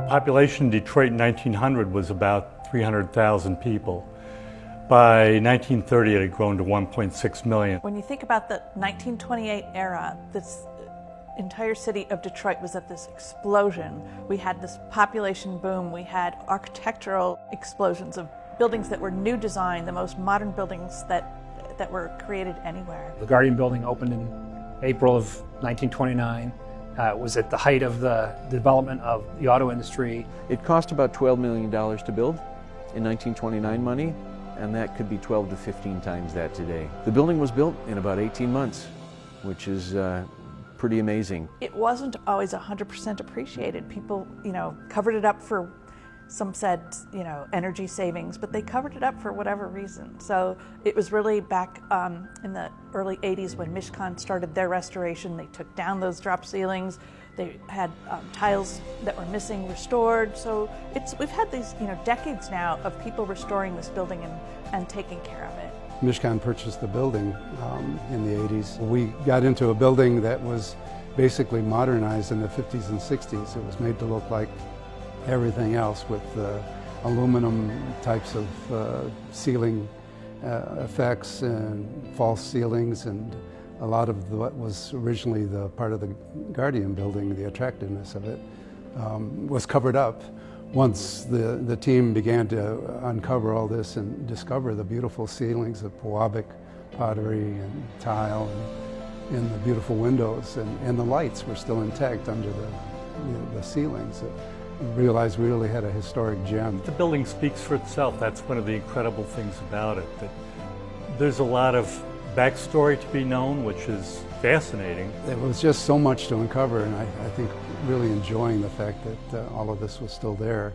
Population in Detroit in 1900 was about 300,000 people. By 1930, it had grown to 1.6 million. When you think about the 1928 era, this entire city of Detroit was at this explosion. We had this population boom. We had architectural explosions of buildings that were new design, the most modern buildings that were created anywhere. The Guardian Building opened in April of 1929. It was at the height of the development of the auto industry. It cost about $12 million to build in 1929 money, and that could be 12 to 15 times that today. The building was built in about 18 months, which is pretty amazing. It wasn't always 100% appreciated. People, covered it up for, some said, energy savings, but they covered it up for whatever reason. So it was really back in the early 80s when Mishcon started their restoration. They took down those drop ceilings. They had tiles that were missing restored. So we've had these decades now of people restoring this building and taking care of it. Mishcon purchased the building in the 80s. We got into a building that was basically modernized in the 50s and 60s. It was made to look like everything else with aluminum types of ceiling effects and false ceilings, and a lot of what was originally the part of the Guardian Building, the attractiveness of it, was covered up. Once the team began to uncover all this and discover the beautiful ceilings of Pewabic pottery and tile and the beautiful windows, and the lights were still intact under the ceilings, realized we really had a historic gem. The building speaks for itself. That's one of the incredible things about it, that there's a lot of backstory to be known, which is fascinating. There was just so much to uncover, and I think really enjoying the fact that all of this was still there.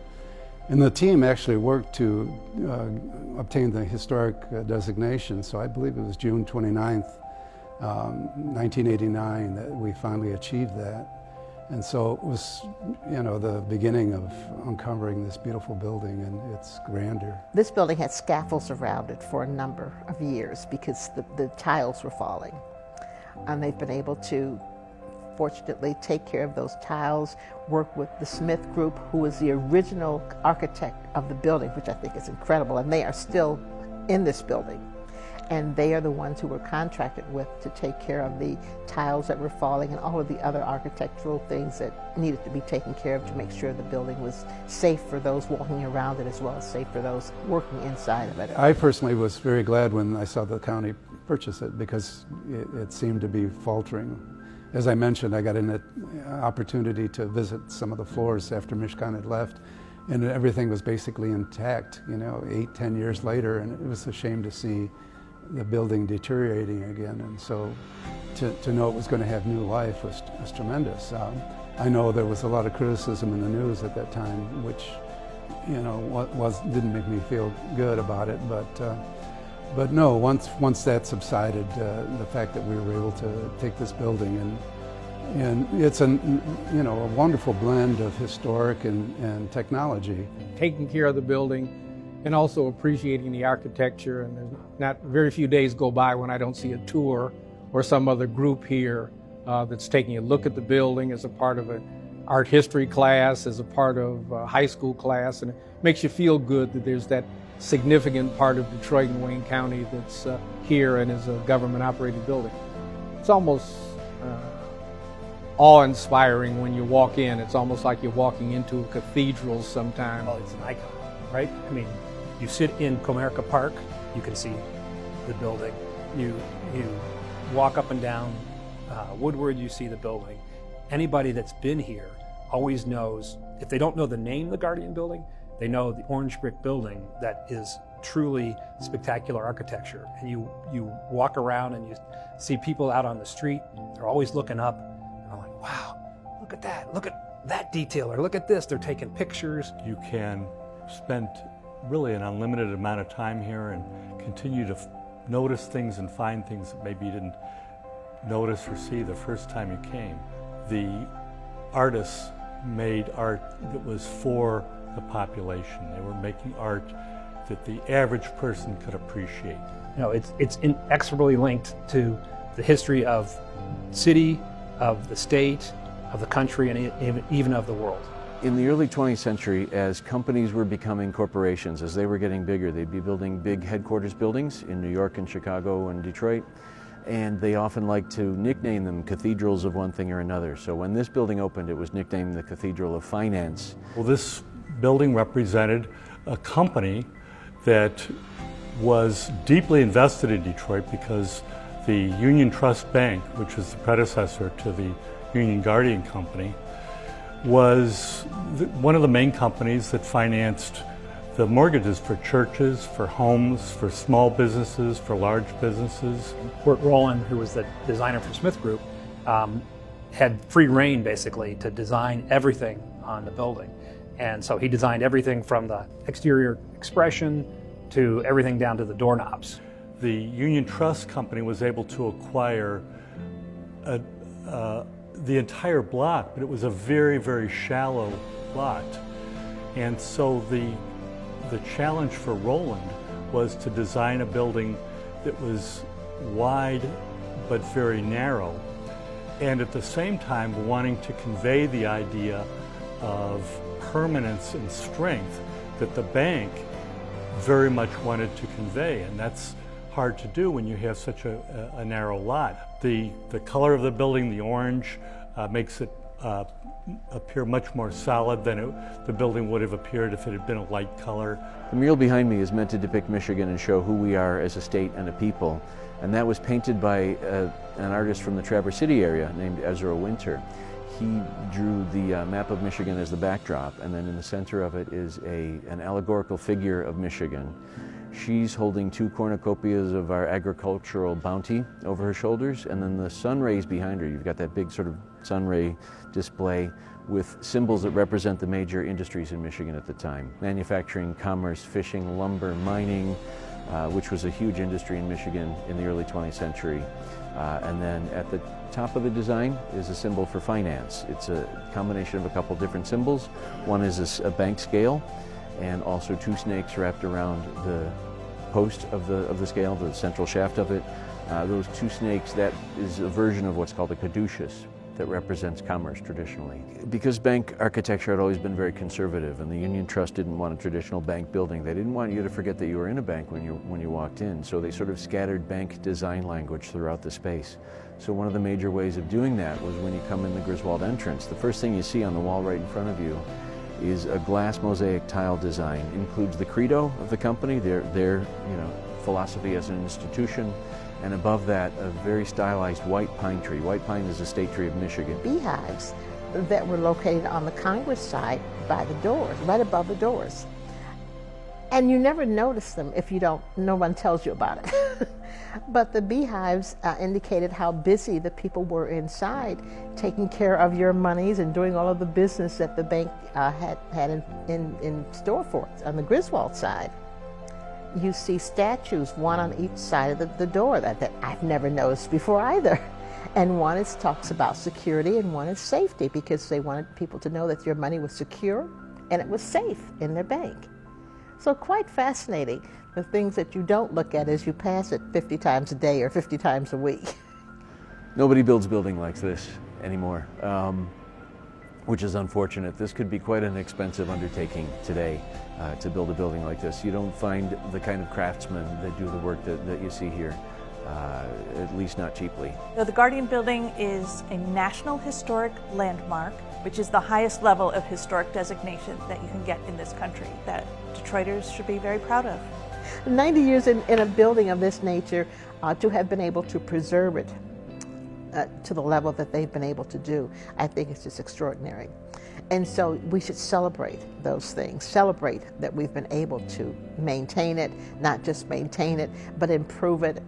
And the team actually worked to obtain the historic designation, so I believe it was June 29th, 1989 that we finally achieved that. And so it was, the beginning of uncovering this beautiful building and its grandeur. This building had scaffolds around it for a number of years because the tiles were falling. And they've been able to, fortunately, take care of those tiles, work with the Smith Group, who was the original architect of the building, which I think is incredible, and they are still in this building. And they are the ones who were contracted with to take care of the tiles that were falling and all of the other architectural things that needed to be taken care of to make sure the building was safe for those walking around it as well as safe for those working inside of it. I personally was very glad when I saw the county purchase it because it seemed to be faltering. As I mentioned, I got an opportunity to visit some of the floors after Mishcon had left, and everything was basically intact, 8-10 years later, and it was a shame to see the building deteriorating again, and so to know it was going to have new life was tremendous. I know there was a lot of criticism in the news at that time, which didn't make me feel good about it, but no, once that subsided, the fact that we were able to take this building and it's a wonderful blend of historic and technology. Taking care of the building and also appreciating the architecture, and there's not very few days go by when I don't see a tour or some other group here that's taking a look at the building as a part of an art history class, as a part of a high school class, and it makes you feel good that there's that significant part of Detroit and Wayne County that's here and is a government-operated building. It's almost awe-inspiring when you walk in. It's almost like you're walking into a cathedral sometime. Well, it's an icon, right? I mean, you sit in Comerica Park, you can see the building. You walk up and down Woodward, you see the building. Anybody that's been here always knows, if they don't know the name of the Guardian Building, they know the orange brick building that is truly spectacular architecture. And you walk around and you see people out on the street, they're always looking up, and I'm like, wow, look at that detail, or look at this, they're taking pictures. You can spend really an unlimited amount of time here and continue to notice things and find things that maybe you didn't notice or see the first time you came. The artists made art that was for the population. They were making art that the average person could appreciate. It's inexorably linked to the history of the city, of the state, of the country, and even of the world. In the early 20th century, as companies were becoming corporations, as they were getting bigger, they'd be building big headquarters buildings in New York and Chicago and Detroit, and they often liked to nickname them cathedrals of one thing or another. So when this building opened, it was nicknamed the Cathedral of Finance. Well, this building represented a company that was deeply invested in Detroit because the Union Trust Bank, which is the predecessor to the Union Guardian Company, was one of the main companies that financed the mortgages for churches, for homes, for small businesses, for large businesses. Wirt Rowland, who was the designer for Smith Group, had free reign basically to design everything on the building. And so he designed everything from the exterior expression to everything down to the doorknobs. The Union Trust Company was able to acquire the entire block, but it was a very, very shallow lot. And so the challenge for Rowland was to design a building that was wide but very narrow, and at the same time wanting to convey the idea of permanence and strength that the bank very much wanted to convey, and that's hard to do when you have such a narrow lot. The color of the building, the orange, makes it appear much more solid than the building would have appeared if it had been a light color. The mural behind me is meant to depict Michigan and show who we are as a state and a people, and that was painted by an artist from the Traverse City area named Ezra Winter. He drew the map of Michigan as the backdrop, and then in the center of it is an allegorical figure of Michigan. She's holding 2 cornucopias of our agricultural bounty over her shoulders, and then the sun rays behind her. You've got that big sort of sun ray display with symbols that represent the major industries in Michigan at the time. Manufacturing, commerce, fishing, lumber, mining, which was a huge industry in Michigan in the early 20th century. And then at the top of the design is a symbol for finance. It's a combination of a couple different symbols. One is a bank scale, and also 2 snakes wrapped around the post of the scale, the central shaft of it. Those 2 snakes, that is a version of what's called a caduceus that represents commerce traditionally. Because bank architecture had always been very conservative, and the Union Trust didn't want a traditional bank building. They didn't want you to forget that you were in a bank when you walked in, so they sort of scattered bank design language throughout the space. So one of the major ways of doing that was when you come in the Griswold entrance, the first thing you see on the wall right in front of you is a glass mosaic tile design. It includes the credo of the company, their philosophy as an institution, and above that, a very stylized white pine tree. White pine is a state tree of Michigan. Beehives that were located on the Congress side by the doors, right above the doors. And you never notice them if no one tells you about it. But the beehives indicated how busy the people were inside, taking care of your monies and doing all of the business that the bank had in store for it on the Griswold side. You see statues, one on each side of the door that I've never noticed before either. And one talks about security and one is safety, because they wanted people to know that your money was secure and it was safe in their bank. So quite fascinating, the things that you don't look at as you pass it 50 times a day or 50 times a week. Nobody builds a building like this anymore, which is unfortunate. This could be quite an expensive undertaking today to build a building like this. You don't find the kind of craftsmen that do the work that you see here, at least not cheaply. So the Guardian Building is a National Historic Landmark, which is the highest level of historic designation that you can get in this country, that Detroiters should be very proud of. 90 years in a building of this nature, to have been able to preserve it to the level that they've been able to do, I think it's just extraordinary. And so we should celebrate those things, celebrate that we've been able to maintain it, not just maintain it, but improve it,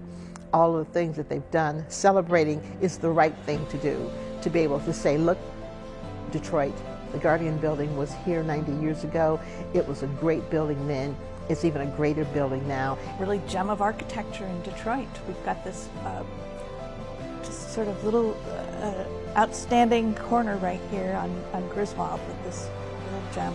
all of the things that they've done. Celebrating is the right thing to do, to be able to say, look, Detroit, the Guardian Building was here 90 years ago. It was a great building then. It's even a greater building now. Really gem of architecture in Detroit. We've got this just sort of little outstanding corner right here on Griswold with this little gem.